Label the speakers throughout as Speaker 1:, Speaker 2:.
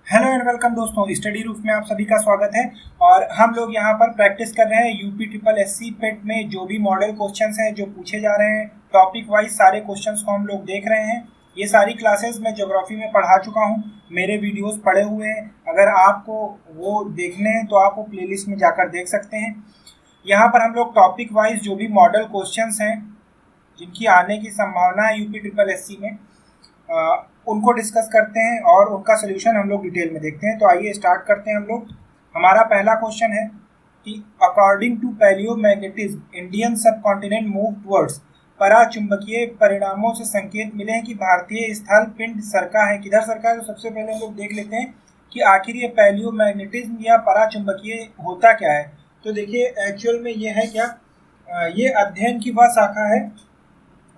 Speaker 1: Hello and welcome दोस्तों, study roof में आप सभी का स्वागत है। और हम लोग यहाँ पर प्रैक्टिस कर रहे हैं यूपी ट्रिपल एससी पेट में जो भी मॉडल क्वेश्चंस हैं जो पूछे जा रहे हैं टॉपिक वाइज सारे क्वेश्चंस को हम लोग देख रहे हैं। ये सारी क्लासेस मैं ज्योग्राफी में पढ़ा चुका हूँ, मेरे वीडियोस पड़े हुए हैं। अगर आपको वो देखने हैं तो आप वो प्लेलिस्ट में जाकर देख सकते हैं। यहाँ पर हम लोग टॉपिक वाइज जो भी मॉडल क्वेश्चंस हैं जिनकी आने की संभावना है यूपी ट्रिपल एससी में उनको डिस्कस करते हैं और उनका सोल्यूशन हम लोग डिटेल में देखते हैं। तो आइए स्टार्ट करते हैं हम लोग। हमारा पहला क्वेश्चन है कि अकॉर्डिंग टू पैलियोमैग्नेटिज्म इंडियन सब कॉन्टिनेंट मूव टुवर्ड्स। पराचुंबकीय परिणामों से संकेत मिले हैं कि भारतीय स्थल पिंड सरका है। किधर सरका है? तो सबसे पहले हम लोग देख लेते हैं कि आखिर ये पैलियोमैग्नेटिज्म या पराचुंबकीय होता क्या है। तो देखिए एक्चुअल में ये है क्या, ये अध्ययन की वह शाखा है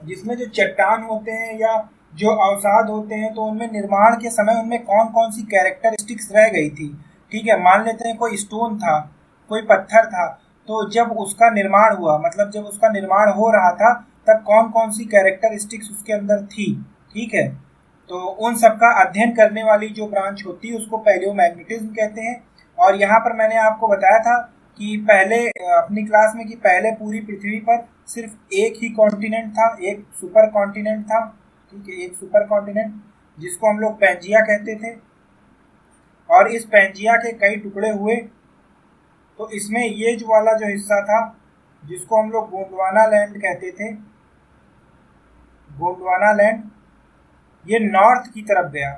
Speaker 1: जिसमें जो चट्टान होते हैं या जो अवसाद होते हैं तो उनमें निर्माण के समय उनमें कौन कौन सी कैरेक्टरिस्टिक्स रह गई थी। ठीक है, मान लेते हैं कोई स्टोन था, कोई पत्थर था, तो जब उसका निर्माण हुआ, मतलब जब उसका निर्माण हो रहा था तब कौन कौन सी कैरेक्टरिस्टिक्स उसके अंदर थी। ठीक है, तो उन सब का अध्ययन करने वाली जो ब्रांच होती है उसको पैलियोमैग्नेटिज्म कहते हैं। और यहाँ पर मैंने आपको बताया था कि पहले अपनी क्लास में कि पहले पूरी पृथ्वी पर सिर्फ एक ही कॉन्टिनेंट था, एक सुपर कॉन्टिनेंट था। ठीक है, एक सुपर कॉन्टिनेंट जिसको हम लोग पैंजिया कहते थे। और इस पैंजिया के कई टुकड़े हुए, तो इसमें ये जो वाला जो हिस्सा था जिसको हम लोग गोंडवाना लैंड कहते थे, गोंडवाना लैंड, ये नॉर्थ की तरफ गया।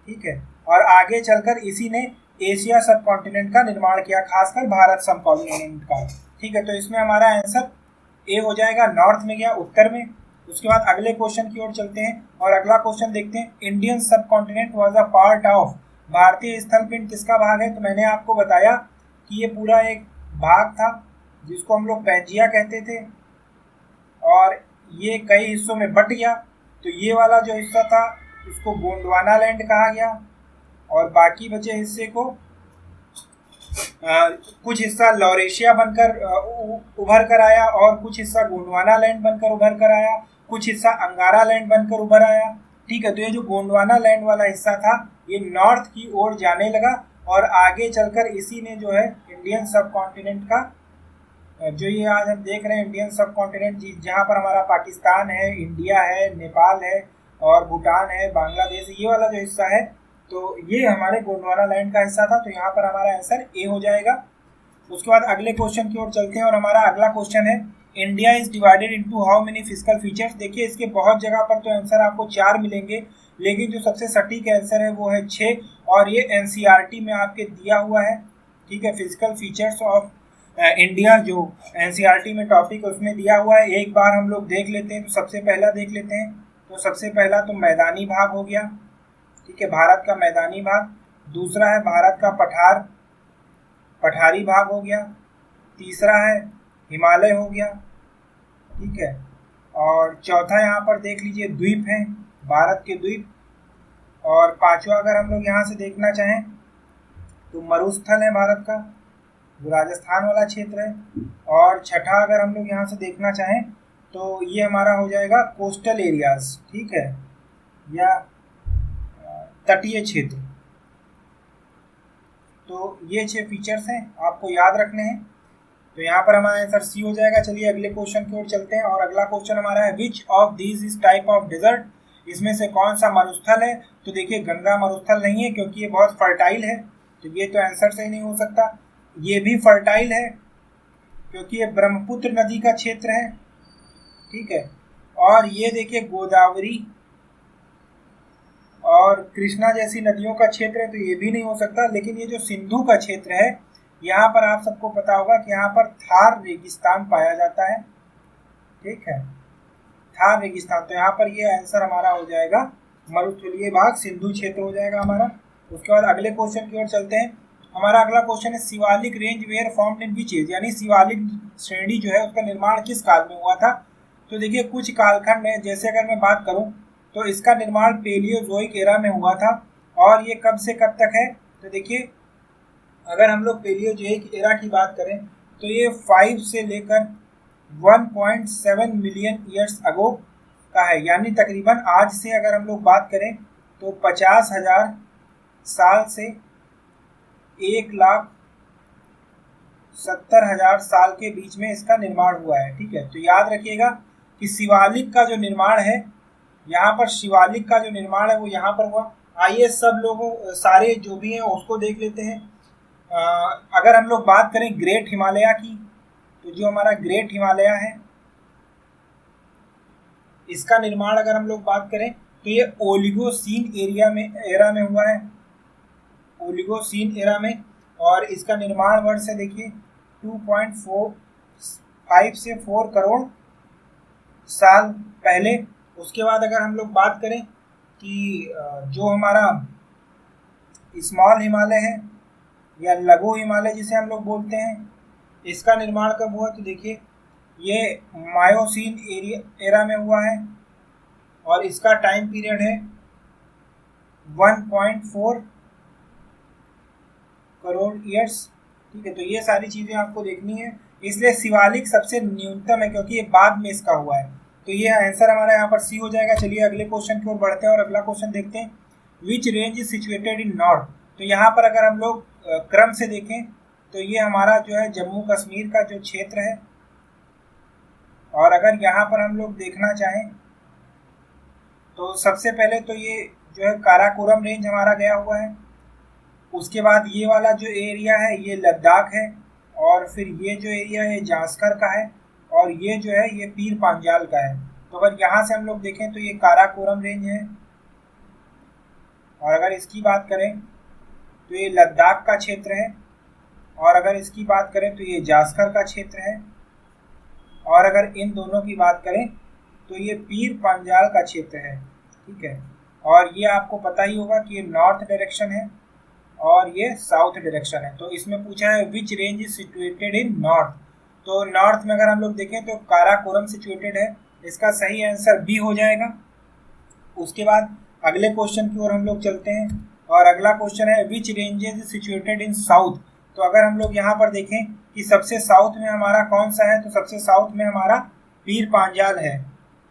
Speaker 1: ठीक है, और आगे चलकर इसी ने एशिया सब कॉन्टिनेंट का निर्माण किया, खासकर भारत सब कॉन्टिनेंट का। ठीक है, तो इसमें हमारा आंसर ए हो जाएगा, नॉर्थ में गया, उत्तर में। उसके बाद अगले क्वेश्चन की ओर चलते हैं और अगला क्वेश्चन देखते हैं। इंडियन सब continent was a part of. भारतीय स्थल पिंड किसका भाग है? तो मैंने आपको बताया कि ये पूरा एक भाग था जिसको हम लोग पैंजिया कहते थे और ये कई हिस्सों में बट गया। तो ये वाला जो हिस्सा था उसको गोंडवाना लैंड कहा गया और बाकी बचे हिस्से को कुछ हिस्सा लॉरेशिया बनकर उभर कर आया और कुछ हिस्सा गोंडवाना लैंड बनकर उभर कर आया, कुछ हिस्सा अंगारा लैंड बनकर उभर आया। ठीक है, तो ये जो गोंडवाना लैंड वाला हिस्सा था ये नॉर्थ की ओर जाने लगा और आगे चलकर इसी ने जो है इंडियन सब कॉन्टिनेंट का जो ये आज हम देख रहे हैं इंडियन सब कॉन्टिनेंट, जहाँ पर हमारा पाकिस्तान है, इंडिया है, नेपाल है और भूटान है, बांग्लादेश, ये वाला जो हिस्सा है तो ये हमारे गोंडवाना लैंड का हिस्सा था। तो यहाँ पर हमारा आंसर ए हो जाएगा। उसके बाद अगले क्वेश्चन की ओर चलते हैं और हमारा अगला क्वेश्चन है India is divided into how many physical features. देखिए इसके बहुत जगह पर तो आंसर आपको 4 मिलेंगे, लेकिन जो सबसे सटीक आंसर है वो है 6 और ये एनसीईआरटी में आपके दिया हुआ है। ठीक है, फिजिकल फीचर्स ऑफ इंडिया जो एनसीईआरटी में टॉपिक उसमें दिया हुआ है। एक बार हम लोग देख लेते हैं। तो सबसे पहला देख लेते हैं। तो सबसे पहला तो मैदानी भाग हो गया। ठीक है, भारत का मैदानी भाग। दूसरा है भारत का पठारी भाग हो गया। तीसरा है हिमालय हो गया। ठीक है, और चौथा यहाँ पर देख लीजिए द्वीप है, भारत के द्वीप। और पांचवा अगर हम लोग यहाँ से देखना चाहें तो मरुस्थल है भारत का, जो राजस्थान वाला क्षेत्र है। और छठा अगर हम लोग यहाँ से देखना चाहें तो ये हमारा हो जाएगा कोस्टल एरियाज। ठीक है, या तटीय क्षेत्र। तो ये 6 फीचर्स हैं, आपको याद रखने हैं। तो यहाँ पर हमारा आंसर सी हो जाएगा। चलिए अगले क्वेश्चन की ओर चलते हैं और अगला क्वेश्चन हमारा है which of these is type of desert. इसमें से कौन सा मरुस्थल है? तो देखिए गंगा मरुस्थल नहीं है क्योंकि ये बहुत फर्टाइल है, तो ये तो आंसर सही नहीं हो सकता। ये भी फर्टाइल है क्योंकि ये ब्रह्मपुत्र नदी का क्षेत्र है। ठीक है, और ये देखिए गोदावरी और कृष्णा जैसी नदियों का क्षेत्र है, तो ये भी नहीं हो सकता। लेकिन ये जो सिंधु का क्षेत्र है, यहाँ पर आप सबको पता होगा कि यहाँ पर थार रेगिस्तान पाया जाता है। ठीक है, थार रेगिस्तान, तो यहाँ पर ये आंसर हमारा हो जाएगा मरुस्थलीय भाग, सिंधु क्षेत्र हो जाएगा हमारा। उसके बाद अगले क्वेश्चन की ओर चलते हैं। हमारा अगला क्वेश्चन है Shivalik range were formed in which age, यानी शिवालिक श्रेणी जो है उसका निर्माण किस काल में हुआ था। तो देखिए कुछ कालखंड है, जैसे अगर मैं बात करूं तो इसका निर्माण पेलियोजोइक एरा में हुआ था। और ये कब से कब तक है? तो देखिए अगर हम लोग पेलियोजोइक एरा की बात करें तो ये 5 से लेकर 1.7 मिलियन ईयर्स अगो का है, यानी तकरीबन आज से अगर हम लोग बात करें तो 50,000 साल से 1,70,000 साल के बीच में इसका निर्माण हुआ है। ठीक है, तो याद रखिएगा कि शिवालिक का जो निर्माण है, यहाँ पर शिवालिक का जो निर्माण है वो यहाँ पर हुआ। आइए सब लोगों सारे जो भी हैं उसको देख लेते हैं। अगर हम लोग बात करें ग्रेट हिमालय की, तो जो हमारा ग्रेट हिमालय है इसका निर्माण अगर हम लोग बात करें तो ये ओलिगोसीन एरा में हुआ है, ओलिगोसीन एरा में। और इसका निर्माण वर्ष है देखिए 2.45 से 4 करोड़ साल पहले। उसके बाद अगर हम लोग बात करें कि जो हमारा स्मॉल हिमालय है या लघु हिमालय जिसे हम लोग बोलते हैं, इसका निर्माण कब हुआ, तो देखिए ये मायोसीन एरा में हुआ है और इसका टाइम पीरियड है 1.4 करोड़ ईयर्स। ठीक है, तो ये सारी चीज़ें आपको देखनी है, इसलिए शिवालिक सबसे न्यूनतम है क्योंकि ये बाद में इसका हुआ है। तो ये आंसर हमारा यहाँ पर सी हो जाएगा। चलिए अगले क्वेश्चन की ओर बढ़ते हैं और अगला क्वेश्चन देखते हैं। Which range is situated in north. तो यहाँ पर अगर हम लोग क्रम से देखें तो ये हमारा जो है जम्मू कश्मीर का जो क्षेत्र है, और अगर यहाँ पर हम लोग देखना चाहें तो सबसे पहले तो ये जो है काराकोरम रेंज हमारा गया हुआ है। उसके बाद ये वाला जो एरिया है ये लद्दाख है, और फिर ये जो एरिया है जास्कर का है, और ये जो है ये पीर पांजाल का है। तो अगर यहाँ से हम लोग देखें तो ये काराकोरम रेंज है, और अगर इसकी बात करें तो ये लद्दाख का क्षेत्र है, और अगर इसकी बात करें तो ये जास्कर का क्षेत्र है, और अगर इन दोनों की बात करें तो ये पीर पांजाल का क्षेत्र है। ठीक है, और ये आपको पता ही होगा कि ये नॉर्थ डायरेक्शन है और ये साउथ डायरेक्शन है। तो इसमें पूछा है which range is situated in north. तो नॉर्थ में अगर हम लोग देखें तो काराकोरम सिचुएटेड है, इसका सही आंसर बी हो जाएगा। उसके बाद अगले क्वेश्चन की ओर हम लोग चलते हैं, और अगला क्वेश्चन है which ranges is situated in south. तो अगर हम लोग यहाँ पर देखें कि सबसे साउथ में हमारा कौन सा है, तो सबसे साउथ में हमारा पीर पांजाल है।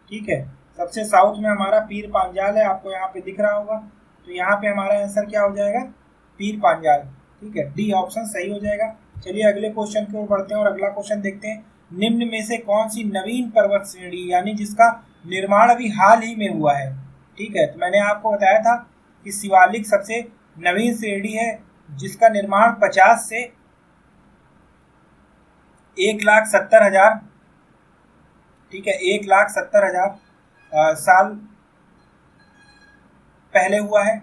Speaker 1: ठीक है, सबसे साउथ में हमारा पीर पांजाल है, आपको यहाँ पे दिख रहा होगा। तो यहाँ पे हमारा आंसर क्या हो जाएगा, पीर पांजाल। ठीक है, डी ऑप्शन सही हो जाएगा। चलिए अगले क्वेश्चन की ओर बढ़ते हैं और अगला क्वेश्चन देखते हैं। निम्न में से कौन सी नवीन पर्वत श्रेणी, यानी जिसका निर्माण अभी हाल ही में हुआ है। ठीक है, तो मैंने आपको बताया था कि शिवालिक सबसे नवीन श्रेणी है जिसका निर्माण 50 से 1,70,000, ठीक है, 1,70,000 साल पहले हुआ है।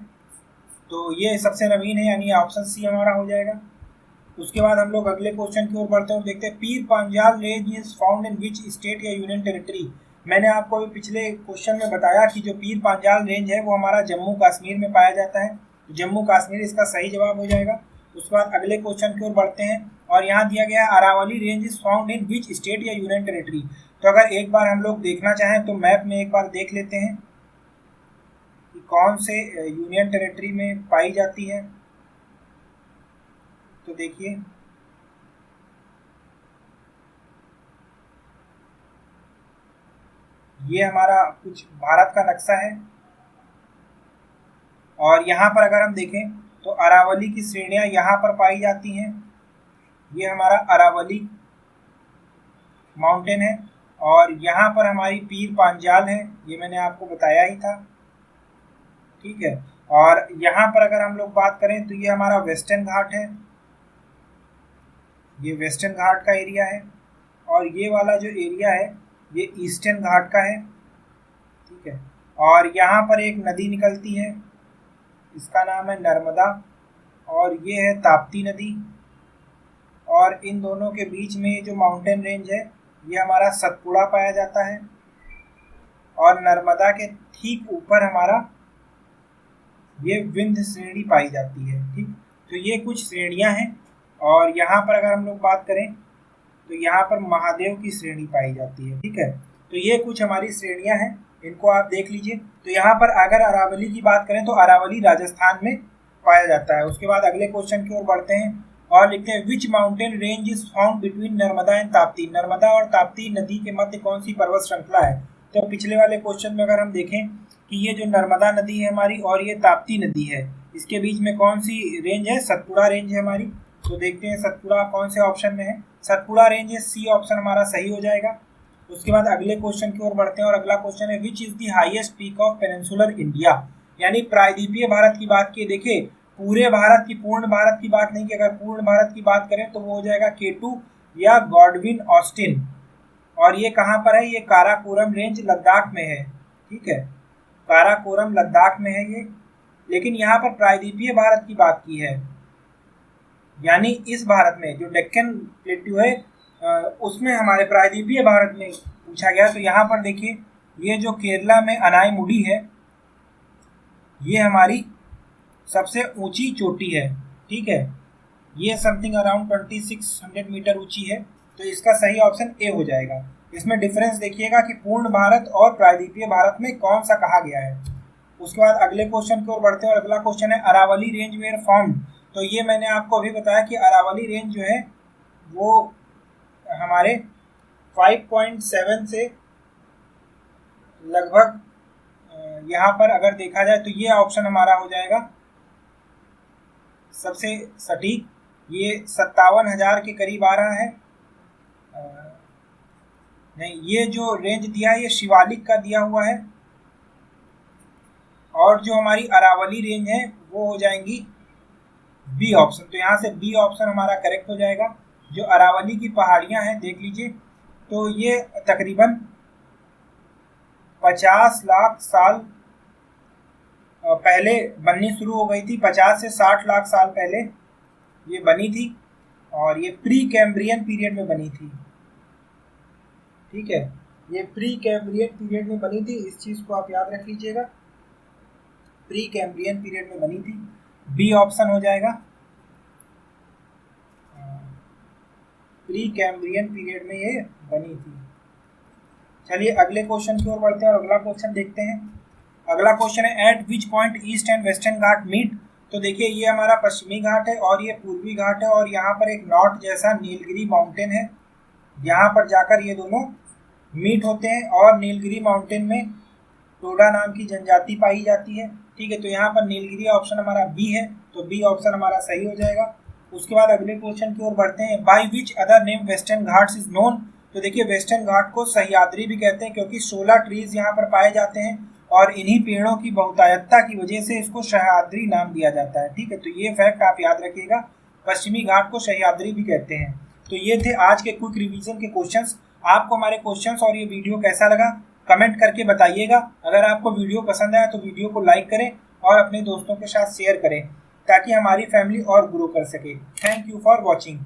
Speaker 1: तो ये सबसे नवीन है, यानी ऑप्शन सी हमारा हो जाएगा। उसके बाद हम लोग अगले क्वेश्चन की ओर बढ़ते हैं और देखते हैं Pir Panjal range is found in which state या यूनियन टेरिटरी। मैंने आपको अभी पिछले क्वेश्चन में बताया कि जो पीर पांजाल रेंज है वो हमारा जम्मू कश्मीर में पाया जाता है। तो जम्मू कश्मीर इसका सही जवाब हो जाएगा। उसके बाद अगले क्वेश्चन की ओर बढ़ते हैं और यहाँ दिया गया Aravalli range is found in which state या यूनियन टेरिटरी। तो अगर एक बार हम लोग देखना चाहें तो मैप में एक बार देख लेते हैं कि कौन से यूनियन टेरिटरी में पाई जाती है। तो देखिए ये हमारा कुछ भारत का नक्शा है, और यहाँ पर अगर हम देखें तो अरावली की श्रेणियां यहाँ पर पाई जाती हैं। ये हमारा अरावली माउंटेन है, और यहाँ पर हमारी पीर पांजाल है, ये मैंने आपको बताया ही था। ठीक है, और यहाँ पर अगर हम लोग बात करें तो ये हमारा वेस्टर्न घाट है, ये वेस्टर्न घाट का एरिया है, और ये वाला जो एरिया है ये ईस्टर्न घाट का है। ठीक है, और यहाँ पर एक नदी निकलती है, इसका नाम है नर्मदा, और ये है ताप्ती नदी, और इन दोनों के बीच में जो माउंटेन रेंज है ये हमारा सतपुड़ा पाया जाता है, और नर्मदा के ठीक ऊपर हमारा ये विंध्य श्रेणी पाई जाती है। ठीक, तो ये कुछ श्रेणियां हैं, और यहाँ पर अगर हम लोग बात करें तो यहाँ पर महादेव की श्रेणी पाई जाती है। ठीक है, तो ये कुछ हमारी श्रेणियां हैं, इनको आप देख लीजिए। तो यहाँ पर अगर अरावली की बात करें तो अरावली राजस्थान में पाया जाता है। उसके बाद अगले क्वेश्चन की ओर बढ़ते हैं और लिखते हैं which mountain range is found between Narmada and Tapti. Narmada और ताप्ती नदी के मध्य कौन सी पर्वत श्रृंखला है। तो पिछले वाले क्वेश्चन में अगर हम देखें कि ये जो नर्मदा नदी है हमारी और ये ताप्ती नदी है, इसके बीच में कौन सी रेंज है? सतपुड़ा रेंज है हमारी। तो देखते हैं सतपुड़ा कौन से ऑप्शन में है। सतपुड़ा रेंज है, सी ऑप्शन हमारा सही हो जाएगा। उसके बाद अगले क्वेश्चन की ओर बढ़ते हैं और अगला क्वेश्चन है which is the highest peak of peninsular India, यानी प्रायद्वीपीय भारत की बात की। देखिए पूरे भारत की, पूर्ण भारत की बात नहीं की, अगर पूर्ण भारत की बात करें तो वो हो जाएगा K2 या गॉडविन ऑस्टिन। और ये कहाँ पर है? ये काराकोरम रेंज लद्दाख में है। ठीक है, काराकोरम लद्दाख में है ये। लेकिन यहाँ पर प्रायद्वीपीय भारत की बात की है, यानी इस भारत में जो डेक्कन प्लेट्यू है उसमें हमारे प्रायद्वीपीय भारत में पूछा गया। तो यहाँ पर देखिए ये जो केरला में अनाईमुडी है, ये हमारी सबसे ऊंची चोटी है। ठीक है, ये समथिंग अराउंड 2600 मीटर ऊंची है। तो इसका सही ऑप्शन ए हो जाएगा। इसमें डिफरेंस देखिएगा कि पूर्ण भारत और प्रायद्वीपीय भारत में कौन सा कहा गया है। उसके बाद अगले क्वेश्चन की ओर बढ़ते हैं और अगला क्वेश्चन है अरावली रेंज वेयर फॉर्म्ड। तो ये मैंने आपको अभी बताया कि अरावली रेंज जो है वो हमारे 5.7 से लगभग यहाँ पर अगर देखा जाए तो ये ऑप्शन हमारा हो जाएगा सबसे सटीक। ये 57,000 के करीब आ रहा है। नहीं, ये जो रेंज दिया है ये शिवालिक का दिया हुआ है। और जो हमारी अरावली रेंज है वो हो जाएंगी बी ऑप्शन। तो यहाँ से बी ऑप्शन हमारा करेक्ट हो जाएगा। जो अरावली की पहाड़ियाँ हैं देख लीजिए, तो ये तकरीबन 50 लाख साल पहले बननी शुरू हो गई थी। 50 से 60 लाख साल पहले ये बनी थी और ये प्री कैम्ब्रियन पीरियड में बनी थी। ठीक है, ये प्री कैम्ब्रियन पीरियड में बनी थी, इस चीज़ को आप याद रख लीजिएगा। प्री कैम्ब्रियन पीरियड में बनी थी। बी ऑप्शन हो जाएगा, प्री कैम्ब्रियन पीरियड में ये बनी थी। चलिए अगले क्वेश्चन की ओर बढ़ते हैं और अगला क्वेश्चन देखते हैं। अगला क्वेश्चन है at which point east and western Ghat meet. तो देखिए ये हमारा पश्चिमी घाट है और ये पूर्वी घाट है और यहाँ पर एक नॉट जैसा नीलगिरी माउंटेन है। यहाँ पर जाकर ये दोनों मीट होते हैं और नीलगिरी माउंटेन में टोडा नाम की जनजाति पाई जाती है। ठीक है, तो यहाँ पर नीलगिरी ऑप्शन हमारा बी है, तो बी ऑप्शन हमारा सही हो जाएगा। उसके बाद अगले क्वेश्चन की ओर बढ़ते हैं। By which other name western Ghats is known. तो देखिए वेस्टर्न घाट को सह्याद्री भी कहते हैं क्योंकि 16 ट्रीज यहाँ पर पाए जाते हैं और इन्हीं पेड़ों की बहुतायतता की वजह से इसको सह्याद्री नाम दिया जाता है। ठीक है, तो ये फैक्ट आप याद रखिएगा, पश्चिमी घाट को सह्याद्री भी कहते हैं। तो ये थे आज के क्विक रिवीजन के क्वेश्चंस। आपको हमारे क्वेश्चंस और ये वीडियो कैसा लगा कमेंट करके बताइएगा। अगर आपको वीडियो पसंद आया तो वीडियो को लाइक करें और अपने दोस्तों के साथ शेयर करें ताकि हमारी फैमिली और ग्रो कर सके। Thank you for watching.